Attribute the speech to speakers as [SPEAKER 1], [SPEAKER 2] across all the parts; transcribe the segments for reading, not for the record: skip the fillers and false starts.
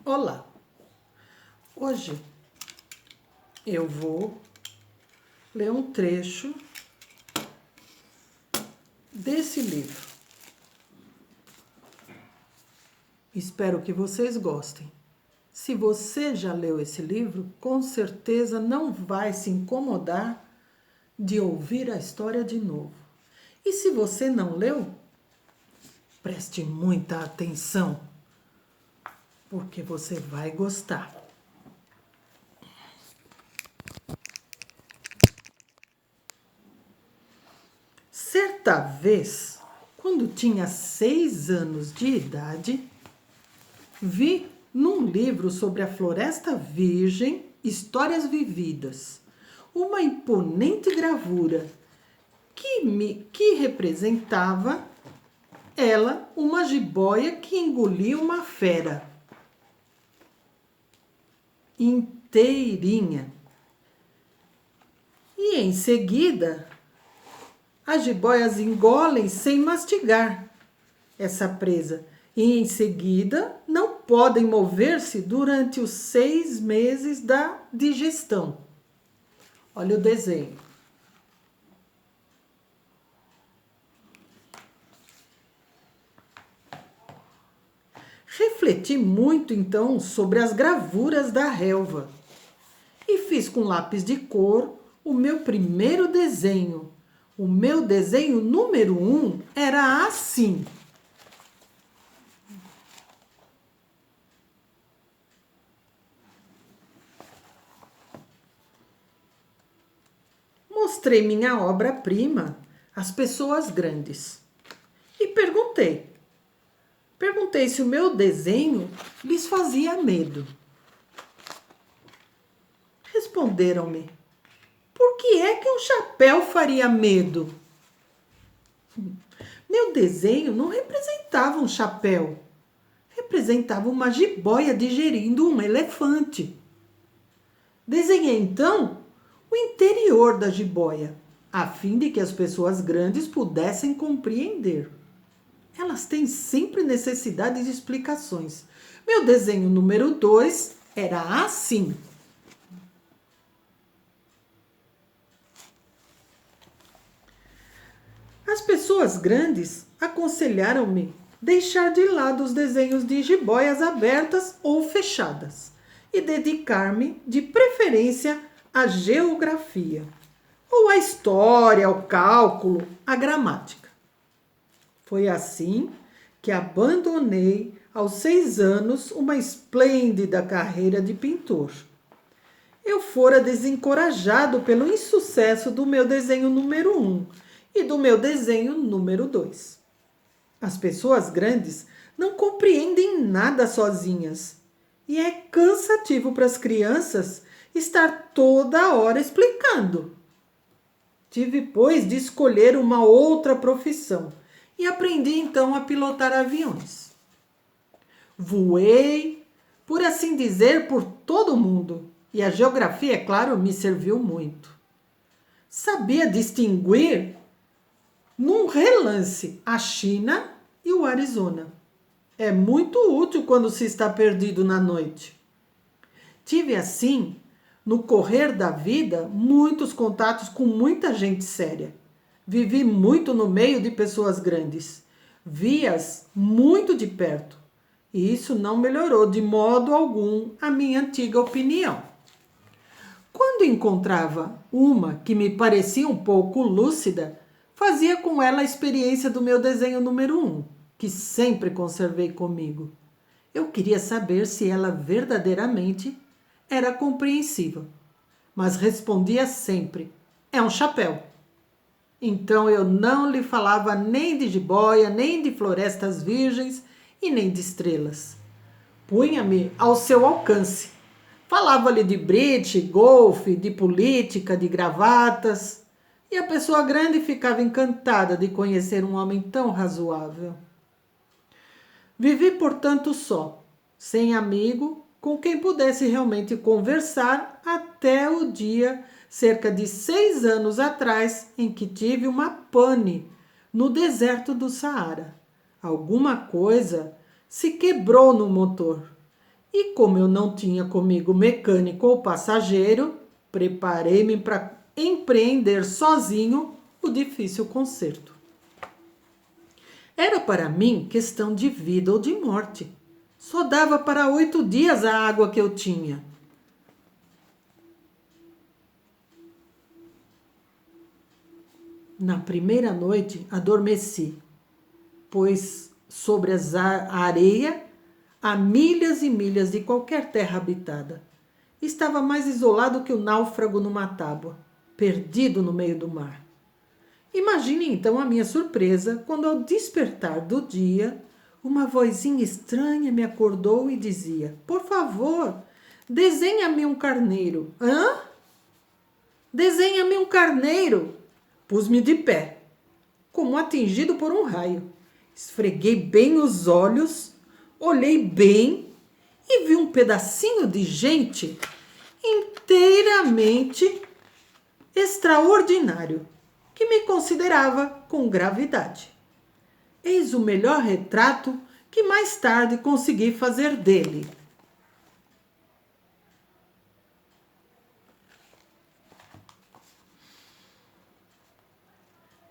[SPEAKER 1] Olá! Hoje eu vou ler um trecho desse livro. Espero que vocês gostem. Se você já leu esse livro, com certeza não vai se incomodar de ouvir a história de novo. E se você não leu, preste muita atenção, porque você vai gostar. Certa vez, quando tinha 6 anos de idade, vi num livro sobre a Floresta Virgem, Histórias Vividas, uma imponente gravura que representava ela, uma jiboia que engoliu uma fera inteirinha. E em seguida, as jiboias engolem sem mastigar essa presa. E em seguida, não podem mover-se durante os 6 meses da digestão. Olha o desenho. Refleti muito então sobre as gravuras da relva e fiz com lápis de cor o meu primeiro desenho. O meu desenho número 1 era assim. Mostrei minha obra-prima às pessoas grandes e perguntei se o meu desenho lhes fazia medo. Responderam-me: por que é que um chapéu faria medo? Meu desenho não representava um chapéu, representava uma jiboia digerindo um elefante. Desenhei então o interior da jiboia, a fim de que as pessoas grandes pudessem compreender. Elas têm sempre necessidade de explicações. Meu desenho número 2 era assim. As pessoas grandes aconselharam-me deixar de lado os desenhos de jiboias abertas ou fechadas e dedicar-me, de preferência, à geografia, ou à história, ao cálculo, à gramática. Foi assim que abandonei, aos 6 anos, uma esplêndida carreira de pintor. Eu fora desencorajado pelo insucesso do meu desenho número 1 e do meu desenho número 2. As pessoas grandes não compreendem nada sozinhas e é cansativo para as crianças estar toda hora explicando. Tive, pois, de escolher uma outra profissão e aprendi então a pilotar aviões. Voei, por assim dizer, por todo o mundo e a geografia, é claro, me serviu muito. Sabia distinguir num relance a China e o Arizona. É muito útil quando se está perdido na noite. Tive assim, no correr da vida, muitos contatos com muita gente séria. Vivi muito no meio de pessoas grandes. Vi-as muito de perto. E isso não melhorou de modo algum a minha antiga opinião. Quando encontrava uma que me parecia um pouco lúcida, fazia com ela a experiência do meu desenho número 1, que sempre conservei comigo. Eu queria saber se ela verdadeiramente era compreensiva, mas respondia sempre: é um chapéu. Então eu não lhe falava nem de jiboia, nem de florestas virgens e nem de estrelas. Punha-me ao seu alcance. Falava-lhe de bridge, golfe, de política, de gravatas. E a pessoa grande ficava encantada de conhecer um homem tão razoável. Vivi, portanto, só, sem amigo, com quem pudesse realmente conversar até o dia, cerca de 6 anos atrás, em que tive uma pane no deserto do Saara. Alguma coisa se quebrou no motor E como eu não tinha comigo mecânico ou passageiro, preparei-me para empreender sozinho o difícil conserto. Era para mim questão de vida ou de morte. Só dava para 8 dias a água que eu tinha. Na primeira noite adormeci, pois sobre a areia, a milhas e milhas de qualquer terra habitada, estava mais isolado que o náufrago numa tábua, perdido no meio do mar. Imagine então a minha surpresa quando, ao despertar do dia, uma vozinha estranha me acordou e dizia: "Por favor, desenha-me um carneiro." Hã? Desenha-me um carneiro. Pus-me de pé, como atingido por um raio. Esfreguei bem os olhos, olhei bem e vi um pedacinho de gente inteiramente extraordinário, que me considerava com gravidade. Eis o melhor retrato que mais tarde consegui fazer dele.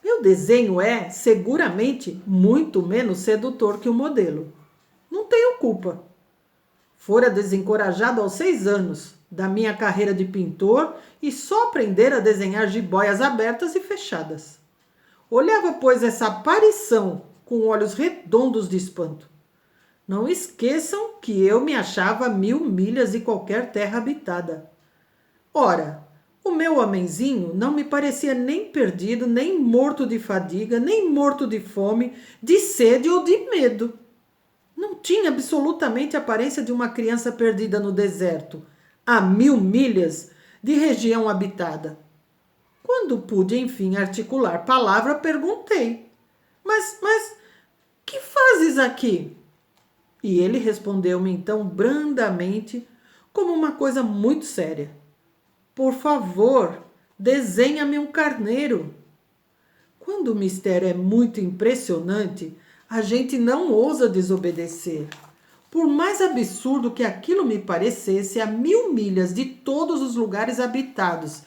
[SPEAKER 1] Meu desenho é, seguramente, muito menos sedutor que o modelo. Não tenho culpa. Fora desencorajado aos 6 anos da minha carreira de pintor e só aprender a desenhar jiboias abertas e fechadas. Olhava, pois, essa aparição com olhos redondos de espanto. Não esqueçam que eu me achava a 1000 milhas de qualquer terra habitada. Ora, o meu homenzinho não me parecia nem perdido, nem morto de fadiga, nem morto de fome, de sede ou de medo. Não tinha absolutamente a aparência de uma criança perdida no deserto, a 1000 milhas de região habitada. Quando pude, enfim, articular palavra, perguntei: Mas, que fazes aqui? E ele respondeu-me então brandamente, como uma coisa muito séria: Por favor, desenha-me um carneiro. Quando o mistério é muito impressionante, a gente não ousa desobedecer. Por mais absurdo que aquilo me parecesse, a 1000 milhas de todos os lugares habitados,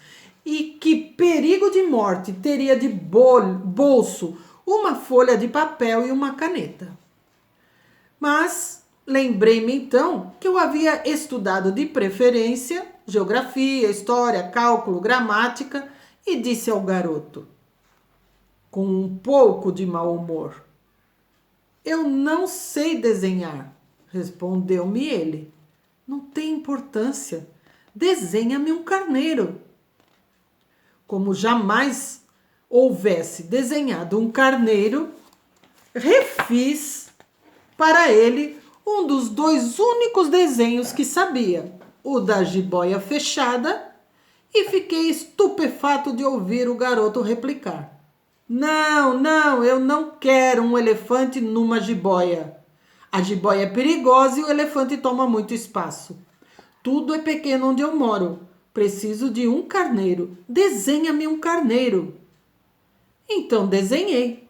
[SPEAKER 1] e que perigo de morte teria de bolso uma folha de papel e uma caneta. Mas lembrei-me então que eu havia estudado de preferência geografia, história, cálculo, gramática e disse ao garoto, com um pouco de mau humor: Eu não sei desenhar. Respondeu-me ele: Não tem importância. Desenha-me um carneiro. Como jamais houvesse desenhado um carneiro, refiz para ele um dos 2 únicos desenhos que sabia, o da jiboia fechada, e fiquei estupefato de ouvir o garoto replicar: Não, eu não quero um elefante numa jiboia. A jiboia é perigosa e o elefante toma muito espaço. Tudo é pequeno onde eu moro. Preciso de um carneiro. Desenha-me um carneiro. Então desenhei.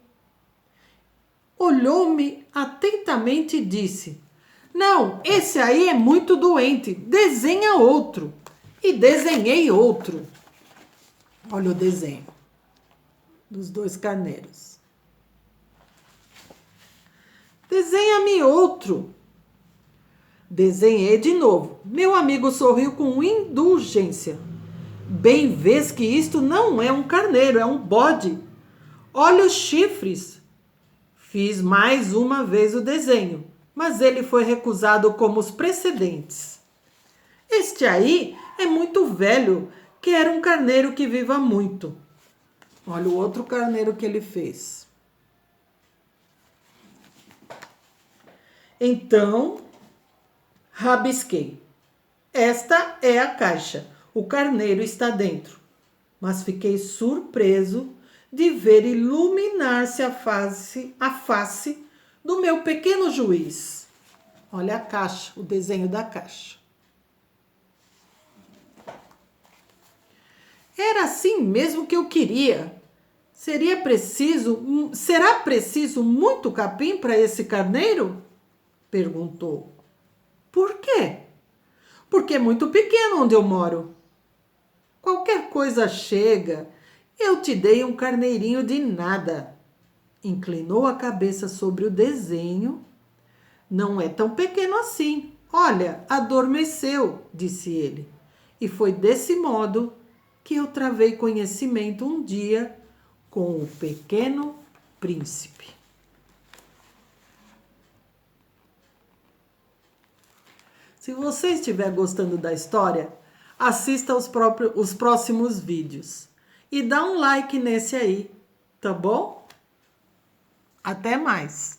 [SPEAKER 1] Olhou-me atentamente e disse: Não, esse aí é muito doente. Desenha outro. E desenhei outro. Olha o desenho dos 2 carneiros. Desenha-me outro. Desenhei de novo. Meu amigo sorriu com indulgência. Bem vês que isto não é um carneiro, é um bode. Olha os chifres. Fiz mais uma vez o desenho, mas ele foi recusado como os precedentes. Este aí é muito velho, quer um carneiro que viva muito. Olha o outro carneiro que ele fez. Então, rabisquei. Esta é a caixa. O carneiro está dentro. Mas fiquei surpreso de ver iluminar-se a face do meu pequeno juiz. Olha a caixa, o desenho da caixa. Era assim mesmo que eu queria. Será preciso muito capim para esse carneiro? Perguntou. Por quê? quê? Porque é muito pequeno onde eu moro. Qualquer coisa chega, eu te dei um carneirinho de nada. Inclinou a cabeça sobre o desenho. Não é tão pequeno assim. Olha, adormeceu, disse ele. E foi desse modo que eu travei conhecimento um dia com o Pequeno Príncipe. Se você estiver gostando da história, assista os próximos vídeos. E dá um like nesse aí, tá bom? Até mais!